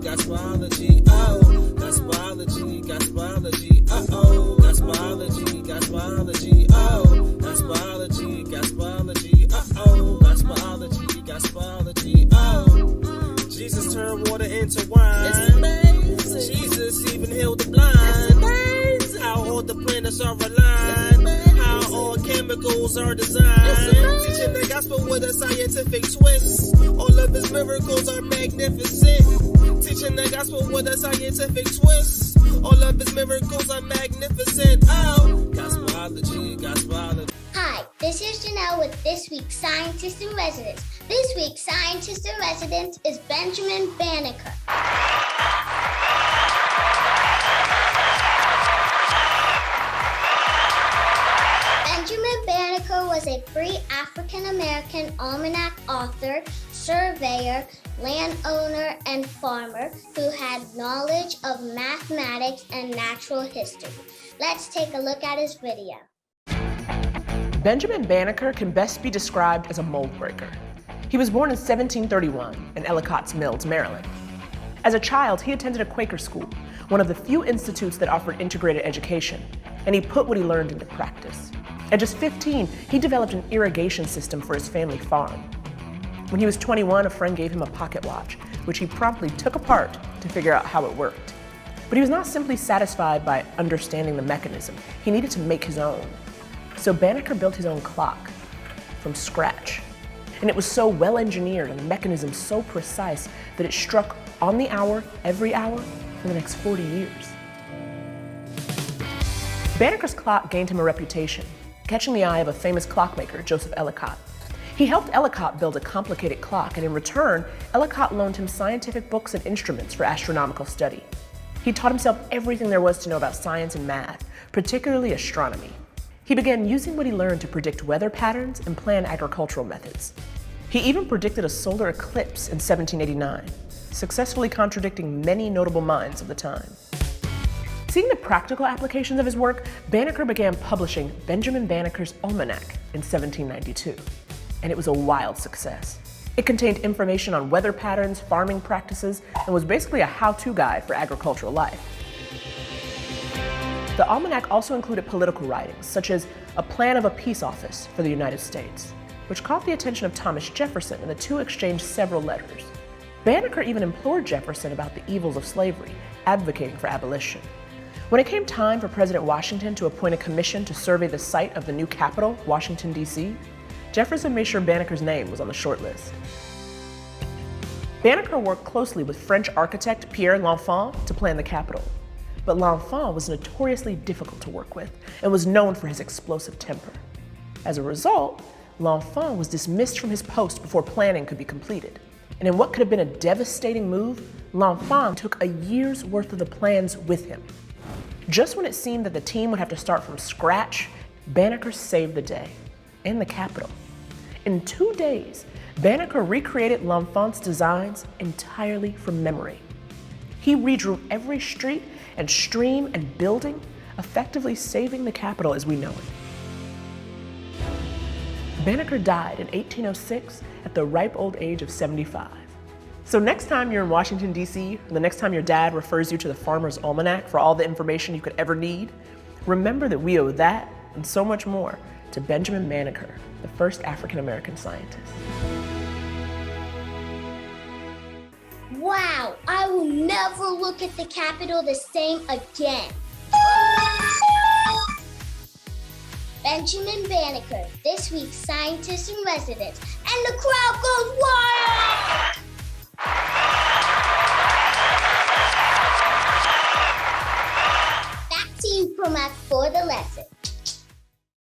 Gospelology, oh, Gospelology, Gospelology, uh-oh, Gospelology, Gospelology, oh, Gospelology, Gospelology, uh-oh, Gospelology, Gospelology, oh. Jesus turned water into wine. It's amazing. Jesus even healed the blind. It's amazing. How all the planets are aligned. How all chemicals are designed. Teaching the gospel with a scientific twist. All of his miracles are magnificent. Teaching the gospel with a scientific twist. All of his miracles are magnificent. Oh, Gospelology, Gospelology. Hi, this is Janelle with this week's Scientist in Residence. This week's Scientist in Residence is Benjamin Banneker. Benjamin Banneker was a free African-American almanac author, surveyor, landowner, and farmer who had knowledge of mathematics and natural history. Let's take a look at his video. Benjamin Banneker can best be described as a mold breaker. He was born in 1731 in Ellicott's Mills, Maryland. As a child, he attended a Quaker school, one of the few institutes that offered integrated education, and he put what he learned into practice. At just 15, he developed an irrigation system for his family farm. When he was 21, a friend gave him a pocket watch, which he promptly took apart to figure out how it worked. But he was not simply satisfied by understanding the mechanism. He needed to make his own. So Banneker built his own clock from scratch. And it was so well engineered and the mechanism so precise that it struck on the hour, every hour, for the next 40 years. Banneker's clock gained him a reputation, catching the eye of a famous clockmaker, Joseph Ellicott. He helped Ellicott build a complicated clock, and in return, Ellicott loaned him scientific books and instruments for astronomical study. He taught himself everything there was to know about science and math, particularly astronomy. He began using what he learned to predict weather patterns and plan agricultural methods. He even predicted a solar eclipse in 1789, successfully contradicting many notable minds of the time. Seeing the practical applications of his work, Banneker began publishing Benjamin Banneker's Almanac in 1792, and it was a wild success. It contained information on weather patterns, farming practices, and was basically a how-to guide for agricultural life. The almanac also included political writings, such as a plan of a peace office for the United States, which caught the attention of Thomas Jefferson, and the two exchanged several letters. Banneker even implored Jefferson about the evils of slavery, advocating for abolition. When it came time for President Washington to appoint a commission to survey the site of the new capital, Washington, D.C., Jefferson made sure Banneker's name was on the short list. Banneker worked closely with French architect Pierre L'Enfant to plan the Capitol. But L'Enfant was notoriously difficult to work with and was known for his explosive temper. As a result, L'Enfant was dismissed from his post before planning could be completed. And in what could have been a devastating move, L'Enfant took a year's worth of the plans with him. Just when it seemed that the team would have to start from scratch, Banneker saved the day and the Capitol. In 2 days, Banneker recreated L'Enfant's designs entirely from memory. He redrew every street and stream and building, effectively saving the Capitol as we know it. Banneker died in 1806 at the ripe old age of 75. So next time you're in Washington, D.C., or the next time your dad refers you to the Farmer's Almanac for all the information you could ever need, remember that we owe that and so much more to Benjamin Banneker, the first African-American scientist. Wow, I will never look at the Capitol the same again. Benjamin Banneker, this week's Scientist in Residence, and the crowd goes wild!